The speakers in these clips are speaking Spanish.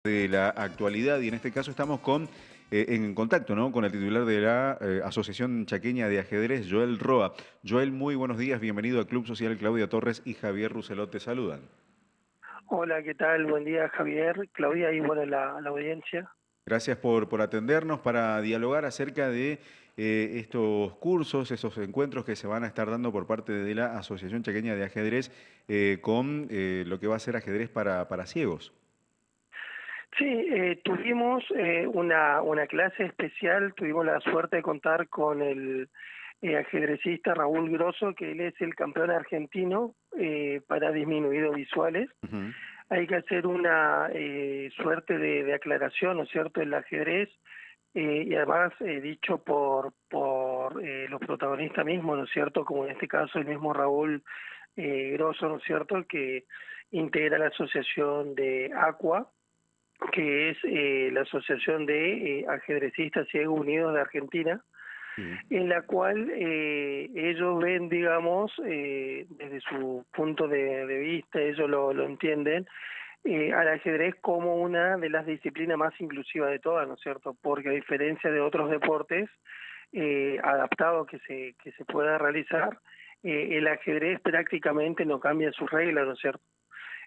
De la actualidad y en este caso estamos en contacto, ¿no?, con el titular de la Asociación Chaqueña de Ajedrez, Joel Roa. Joel, muy buenos días, bienvenido al Club Social. Claudia Torres y Javier Rousselot te saludan. Hola, ¿qué tal? Buen día, Javier, Claudia y bueno, la audiencia. Gracias por atendernos para dialogar acerca de estos cursos, esos encuentros que se van a estar dando por parte de la Asociación Chaqueña de Ajedrez con lo que va a ser ajedrez para ciegos. Sí, tuvimos una clase especial, tuvimos la suerte de contar con el ajedrecista Raúl Grosso, que él es el campeón argentino para disminuidos visuales. Ujú. Hay que hacer una suerte de aclaración, ¿no es cierto?, el ajedrez, y además dicho por los protagonistas mismos, ¿no es cierto?, como en este caso el mismo Raúl Grosso, ¿no es cierto?, que integra la asociación de Aqua, que es la Asociación de Ajedrecistas Ciegos Unidos de Argentina, Sí. en la cual ellos ven, digamos, desde su punto de vista, ellos lo entienden, al ajedrez como una de las disciplinas más inclusivas de todas, ¿no es cierto? Porque a diferencia de otros deportes adaptados que se pueda realizar, el ajedrez prácticamente no cambia sus reglas, ¿no es cierto?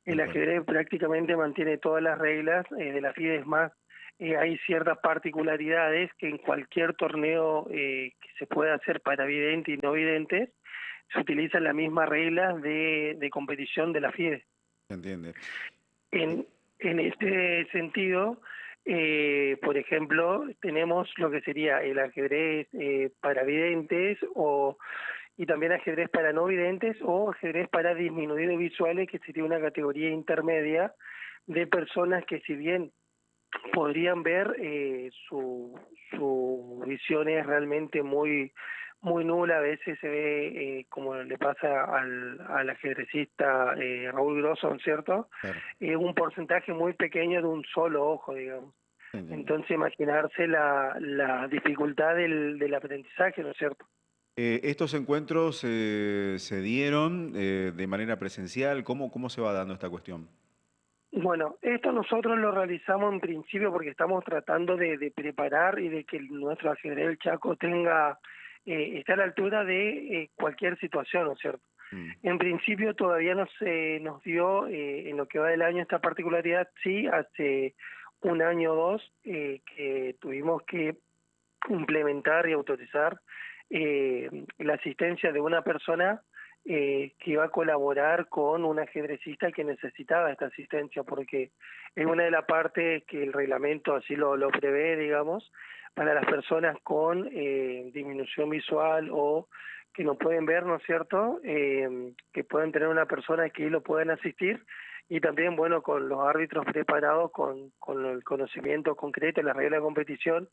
El Tal cual. ajedrez prácticamente mantiene todas las reglas de la FIDE. Es más, hay ciertas particularidades que en cualquier torneo que se pueda hacer para videntes y no videntes, se utilizan las mismas reglas de competición de la FIDE. Se entiende. Eh, En este sentido, por ejemplo, tenemos lo que sería el ajedrez para videntes y también ajedrez para no videntes o ajedrez para disminuidos visuales, que sería una categoría intermedia de personas que, si bien podrían ver, su visión es realmente muy nula. A veces se ve, como le pasa al ajedrecista Raúl Grosso, ¿no es cierto?, claro, un porcentaje muy pequeño de un solo ojo, digamos. se entiende. Entonces, imaginarse la dificultad del aprendizaje, ¿no es cierto? Estos encuentros se dieron de manera presencial. ¿Cómo se va dando esta cuestión? Bueno, esto nosotros lo realizamos en principio porque estamos tratando de preparar y de que nuestro ajedrez del Chaco esté a la altura de cualquier situación, ¿no es cierto? Mm. En principio todavía no se nos dio, en lo que va del año, esta particularidad. Sí, hace un año o dos que tuvimos que implementar y autorizar la asistencia de una persona que iba a colaborar con un ajedrecista que necesitaba esta asistencia, porque es una de las partes que el reglamento así lo prevé, digamos, para las personas con disminución visual o que no pueden ver, ¿no es cierto?, que pueden tener una persona que lo puedan asistir, y también, bueno, con los árbitros preparados con el conocimiento concreto, la regla de competición,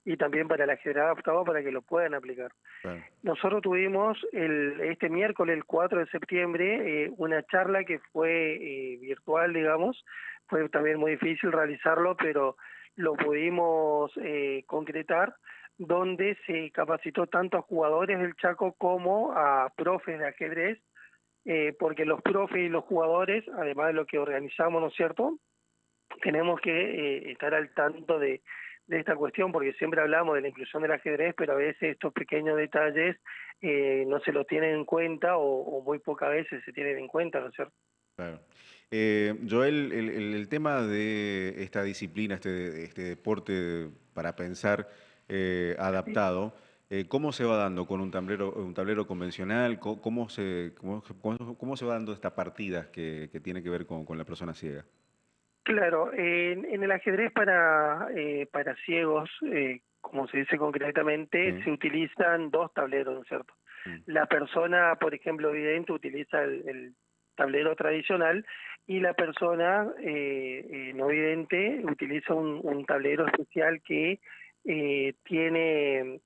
y también para el ajedrez adaptado para que lo puedan aplicar. Claro. Nosotros tuvimos este miércoles, el 4 de septiembre, una charla que fue virtual, digamos. Fue también muy difícil realizarlo, pero lo pudimos concretar, donde se capacitó tanto a jugadores del Chaco como a profes de ajedrez, porque los profes y los jugadores, además de lo que organizamos, ¿no es cierto?, tenemos que estar al tanto de esta cuestión, porque siempre hablamos de la inclusión del ajedrez, pero a veces estos pequeños detalles no se los tienen en cuenta, o muy pocas veces se tienen en cuenta, ¿no es cierto? Claro. Joel, el tema de esta disciplina, este deporte para pensar Sí. adaptado, ¿cómo se va dando con un tablero convencional? ¿Cómo se va dando esta partida que tiene que ver con la persona ciega? Claro, en el ajedrez para ciegos, como se dice concretamente, Sí. se utilizan dos tableros, ¿no es cierto? Mm. La persona, por ejemplo, vidente, utiliza el tablero tradicional, y la persona no vidente utiliza un tablero especial que tiene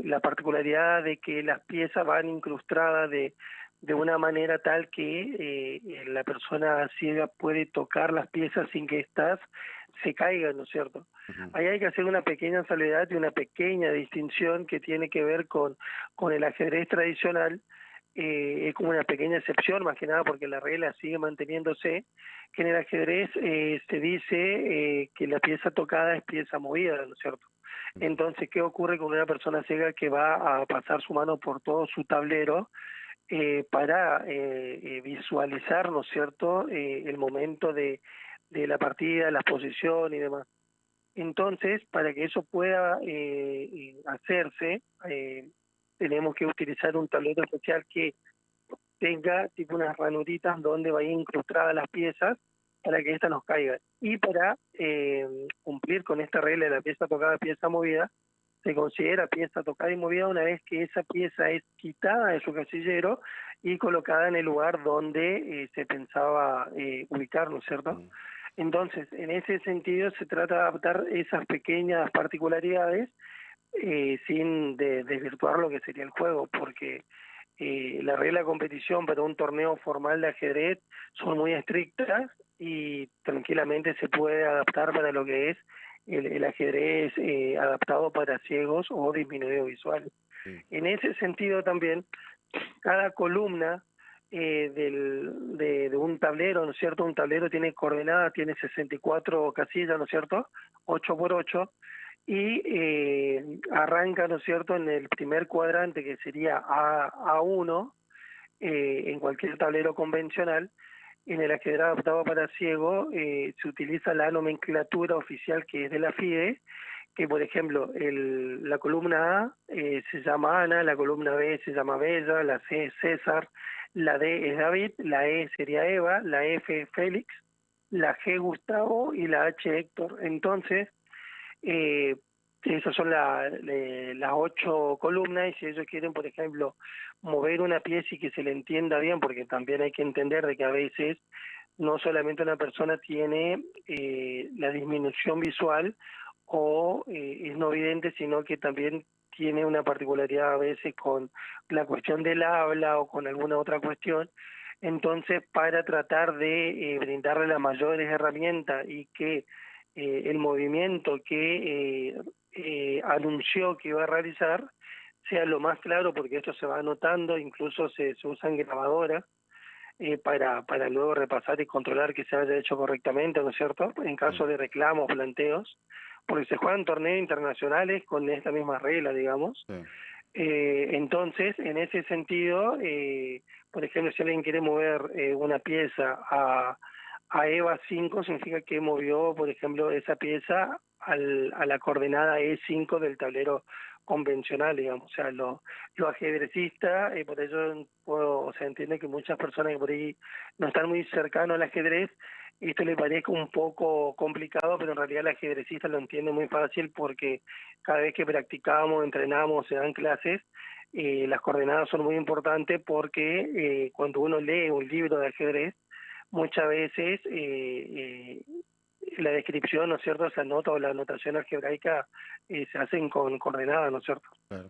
la particularidad de que las piezas van incrustadas de una manera tal que la persona ciega puede tocar las piezas sin que éstas se caigan, ¿no es cierto? Ujú. Ahí hay que hacer una pequeña salvedad y una pequeña distinción que tiene que ver con el ajedrez tradicional, es como una pequeña excepción, más que nada porque la regla sigue manteniéndose, que en el ajedrez se dice que la pieza tocada es pieza movida, ¿no es cierto? Entonces, ¿qué ocurre con una persona ciega que va a pasar su mano por todo su tablero para visualizar, ¿no es cierto?, el momento de la partida, la posición y demás. Entonces, para que eso pueda hacerse, tenemos que utilizar un tablero especial que tenga tipo unas ranuritas donde vayan incrustadas las piezas para que éstas nos caigan. Y para cumplir con esta regla de la pieza tocada, pieza movida, se considera pieza tocada y movida una vez que esa pieza es quitada de su casillero y colocada en el lugar donde se pensaba ubicar, ¿no es cierto? Mm. Entonces, en ese sentido se trata de adaptar esas pequeñas particularidades sin desvirtuar lo que sería el juego, porque la regla de competición para un torneo formal de ajedrez son muy estrictas y tranquilamente se puede adaptar para lo que es el ajedrez adaptado para ciegos o disminuidos visuales. Sí. En ese sentido también, cada columna de un tablero, ¿no es cierto? Un tablero tiene coordenadas, tiene 64 casillas, ¿no es cierto? 8 por 8 y arranca, ¿no es cierto?, en el primer cuadrante que sería A1, en cualquier tablero convencional. En el ajedrez adaptado para ciego se utiliza la nomenclatura oficial que es de la FIDE, que por ejemplo la columna A se llama Ana, la columna B se llama Bella, la C es César, la D es David, la E sería Eva, la F es Félix, la G Gustavo y la H Héctor. Entonces, eh, esas son las 8 columnas y si ellos quieren, por ejemplo, mover una pieza y que se le entienda bien, porque también hay que entender de que a veces no solamente una persona tiene la disminución visual o es no vidente, sino que también tiene una particularidad a veces con la cuestión del habla o con alguna otra cuestión. Entonces, para tratar de brindarle las mayores herramientas y que el movimiento que anunció que iba a realizar sea lo más claro, porque esto se va anotando, incluso se usan grabadoras para luego repasar y controlar que se haya hecho correctamente, ¿no es cierto? En caso Sí. de reclamos, planteos, porque se juegan torneos internacionales con esta misma regla, digamos. Sí. Entonces, en ese sentido, por ejemplo, si alguien quiere mover una pieza a EVA 5, significa que movió, por ejemplo, esa pieza a la coordenada E5 del tablero convencional, digamos. O sea, lo ajedrecista, por ello o sea, entiende que muchas personas que por ahí no están muy cercanos al ajedrez, esto le parezca un poco complicado, pero en realidad el ajedrecista lo entiende muy fácil porque cada vez que practicamos, entrenamos, se dan clases, las coordenadas son muy importantes porque cuando uno lee un libro de ajedrez, muchas veces la descripción, ¿no es cierto?, esa nota o la anotación algebraica se hacen con coordenadas, ¿no es cierto? Claro.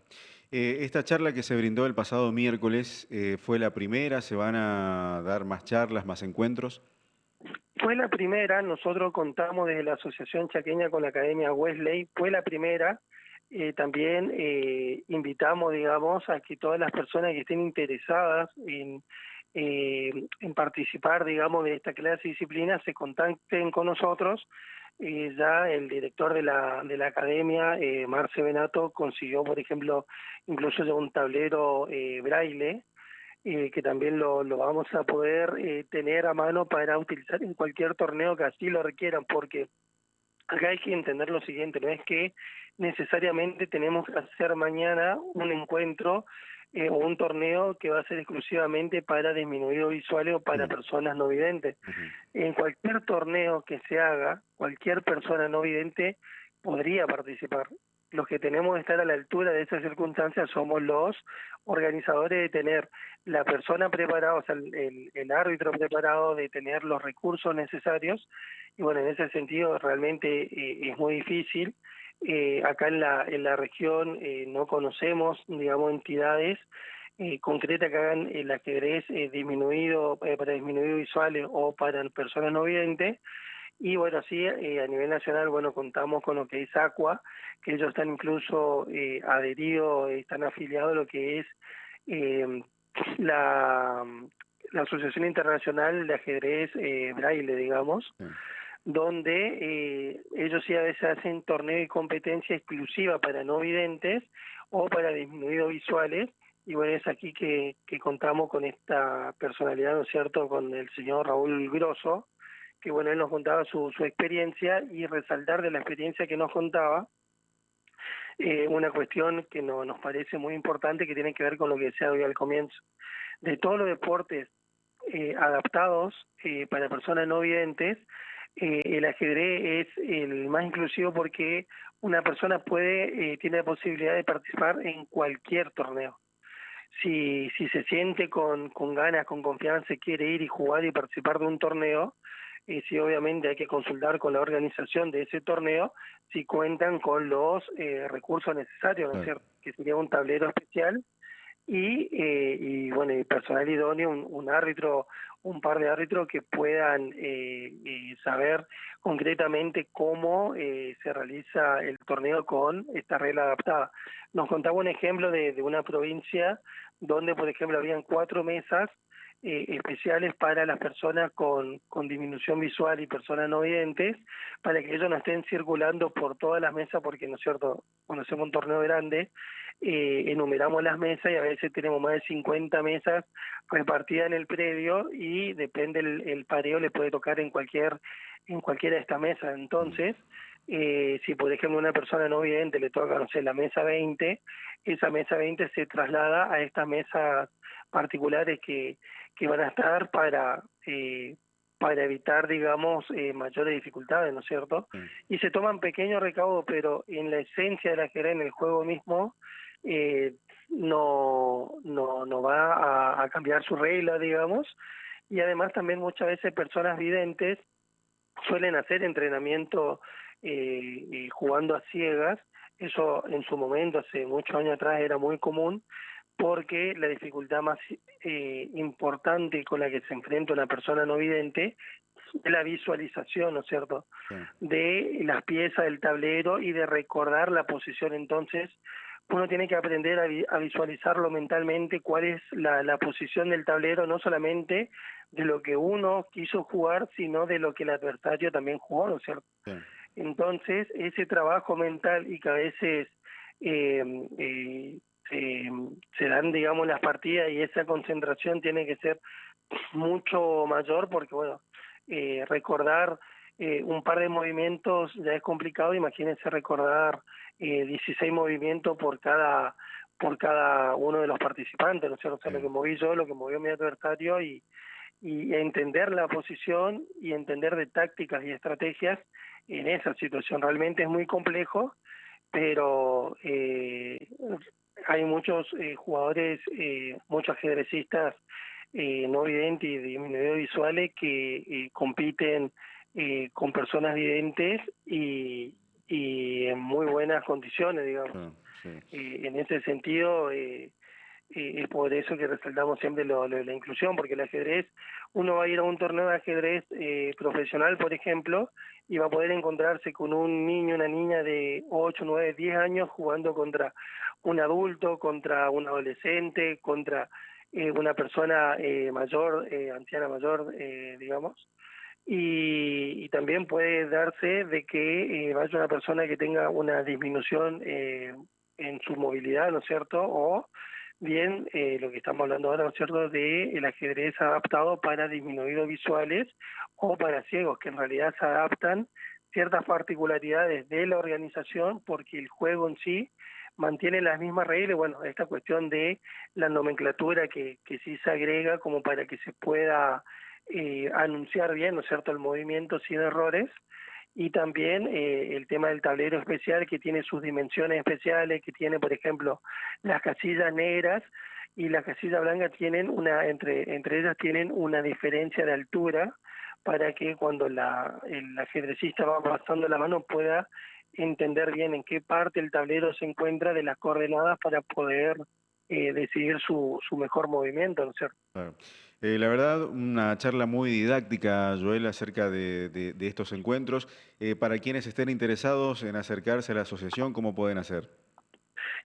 Esta charla que se brindó el pasado miércoles fue la primera, ¿se van a dar más charlas, más encuentros? Fue la primera, nosotros contamos desde la Asociación Chaqueña con la Academia Wesley, fue la primera, también invitamos, digamos, a que todas las personas que estén interesadas en participar, digamos, de esta clase de disciplina se contacten con nosotros. Ya el director de la academia, Marce Benato, consiguió, por ejemplo, incluso ya un tablero braille, que también lo vamos a poder tener a mano para utilizar en cualquier torneo que así lo requieran, porque acá hay que entender lo siguiente, no es que necesariamente tenemos que hacer mañana un encuentro o un torneo que va a ser exclusivamente para disminuidos visuales o para Mm. personas no videntes. Ujú. En cualquier torneo que se haga, cualquier persona no vidente podría participar. Los que tenemos que estar a la altura de esas circunstancias somos los organizadores, de tener la persona preparada, o sea, el árbitro preparado, de tener los recursos necesarios. Y bueno, en ese sentido realmente es muy difícil. Acá en la región no conocemos, digamos, entidades concretas que hagan el ajedrez disminuido, para disminuidos visuales o para personas no videntes. Y bueno, sí, a nivel nacional, bueno, contamos con lo que es Aqua, que ellos están incluso adheridos, están afiliados a lo que es la, la Asociación Internacional de Ajedrez Braille, digamos, Sí, donde ellos sí a veces hacen torneo y competencia exclusiva para no videntes o para disminuidos visuales, y bueno, es aquí que contamos con esta personalidad, ¿no es cierto?, con el señor Raúl Grosso, que bueno, él nos contaba su experiencia, y resaltar de la experiencia que nos contaba una cuestión que nos parece muy importante, que tiene que ver con lo que decía hoy al comienzo. De todos los deportes adaptados para personas no videntes, el ajedrez es el más inclusivo porque una persona tiene la posibilidad de participar en cualquier torneo. Si se siente con ganas, con confianza, quiere ir y jugar y participar de un torneo, sí, obviamente hay que consultar con la organización de ese torneo si cuentan con los recursos necesarios, ¿no es claro. cierto? Que sería un tablero especial y bueno, y personal idóneo, un árbitro, un par de árbitros que puedan saber concretamente cómo se realiza el torneo con esta regla adaptada. Nos contaba un ejemplo de una provincia donde, por ejemplo, habían 4 mesas especiales para las personas con disminución visual y personas no videntes, para que ellos no estén circulando por todas las mesas, porque, ¿no es cierto?, cuando hacemos un torneo grande, enumeramos las mesas y a veces tenemos más de 50 mesas repartidas en el predio, y depende el pareo, le puede tocar en cualquiera de estas mesas. Mm, Entonces, si por ejemplo una persona no vidente le toca, no sé, la mesa 20, esa mesa 20 se traslada a estas mesas particulares que van a estar para evitar, digamos, mayores dificultades, ¿no es cierto? sí, Y se toman pequeños recaudos, pero en la esencia del ajedrez, en el juego mismo, eh, no va a cambiar su regla, digamos, y además también muchas veces personas videntes suelen hacer entrenamiento jugando a ciegas. Eso en su momento, hace muchos años atrás, era muy común, porque la dificultad más importante con la que se enfrenta una persona no vidente es la visualización, ¿no es cierto?, sí, de las piezas del tablero y de recordar la posición. Entonces, uno tiene que aprender a visualizarlo mentalmente, cuál es la posición del tablero, no solamente de lo que uno quiso jugar, sino de lo que el adversario también jugó, ¿no es cierto? sí, Entonces, ese trabajo mental, y que a veces eh, eh, se, se dan, digamos, las partidas, y esa concentración tiene que ser mucho mayor, porque, bueno, recordar un par de movimientos ya es complicado. Imagínense recordar 16 movimientos por cada uno de los participantes, ¿no es cierto? O sea, lo que sí. moví yo, lo que movió mi adversario, y entender la posición y entender de tácticas y estrategias en esa situación. Realmente es muy complejo, pero hay muchos jugadores, muchos ajedrecistas no videntes y disminuidos visuales que compiten con personas videntes y en muy buenas condiciones, digamos. Claro, sí. En ese sentido, es por eso que resaltamos siempre lo de la inclusión, porque el ajedrez, uno va a ir a un torneo de ajedrez profesional, por ejemplo, y va a poder encontrarse con un niño, una niña de 8 9 10 años jugando contra un adulto, contra un adolescente, contra una persona mayor, anciana mayor, digamos. Y también puede darse de que vaya una persona que tenga una disminución en su movilidad, ¿no es cierto? O bien, lo que estamos hablando ahora, ¿no es cierto?, de el ajedrez adaptado para disminuidos visuales o para ciegos, que en realidad se adaptan ciertas particularidades de la organización, porque el juego en sí mantiene las mismas reglas. Bueno, esta cuestión de la nomenclatura que sí se agrega como para que se pueda anunciar bien, ¿no es cierto?, el movimiento sin errores. Y también el tema del tablero especial, que tiene sus dimensiones especiales, que tiene, por ejemplo, las casillas negras y las casillas blancas, tienen entre ellas tienen una diferencia de altura, para que cuando el ajedrecista va pasando la mano pueda entender bien en qué parte del tablero se encuentra de las coordenadas, para poder decidir su mejor movimiento, ¿no es cierto? Claro. La verdad, una charla muy didáctica, Joel, acerca de estos encuentros. Para quienes estén interesados en acercarse a la asociación, ¿cómo pueden hacer?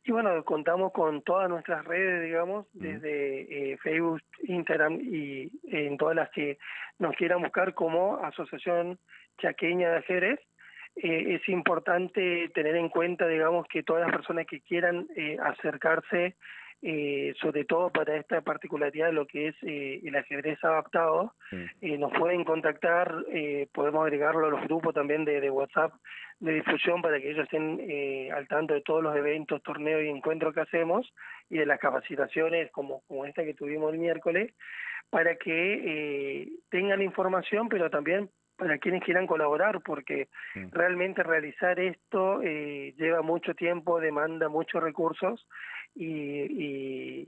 Y bueno, contamos con todas nuestras redes, digamos, Mm, desde Facebook, Instagram y en todas las que nos quieran buscar como Asociación Chaqueña de Ajedrez. Es importante tener en cuenta, digamos, que todas las personas que quieran acercarse, sobre todo para esta particularidad de lo que es el ajedrez adaptado, sí, nos pueden contactar, podemos agregarlo a los grupos también de WhatsApp de difusión para que ellos estén al tanto de todos los eventos, torneos y encuentros que hacemos y de las capacitaciones como esta que tuvimos el miércoles, para que tengan información, pero también para quienes quieran colaborar, porque sí. realmente realizar esto lleva mucho tiempo, demanda muchos recursos y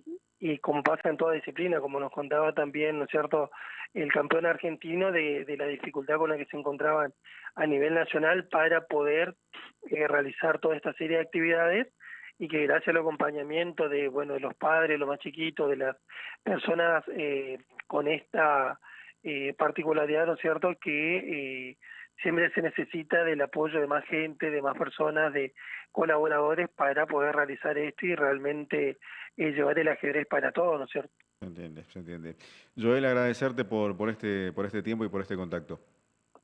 como pasa en toda disciplina, como nos contaba también, ¿no es cierto?, el campeón argentino de la dificultad con la que se encontraban a nivel nacional para poder realizar toda esta serie de actividades y que gracias al acompañamiento de bueno de los padres, los más chiquitos, de las personas con esta particularidad, ¿no es cierto?, que siempre se necesita del apoyo de más gente, de más personas, de colaboradores para poder realizar esto y realmente llevar el ajedrez para todos, ¿no es cierto? Se entiende, se entiende. Joel, agradecerte por este tiempo y por este contacto.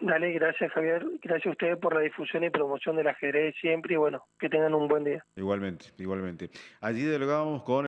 Dale, gracias Javier, gracias a ustedes por la difusión y promoción del ajedrez siempre y bueno, que tengan un buen día. Igualmente, igualmente. Allí dialogábamos con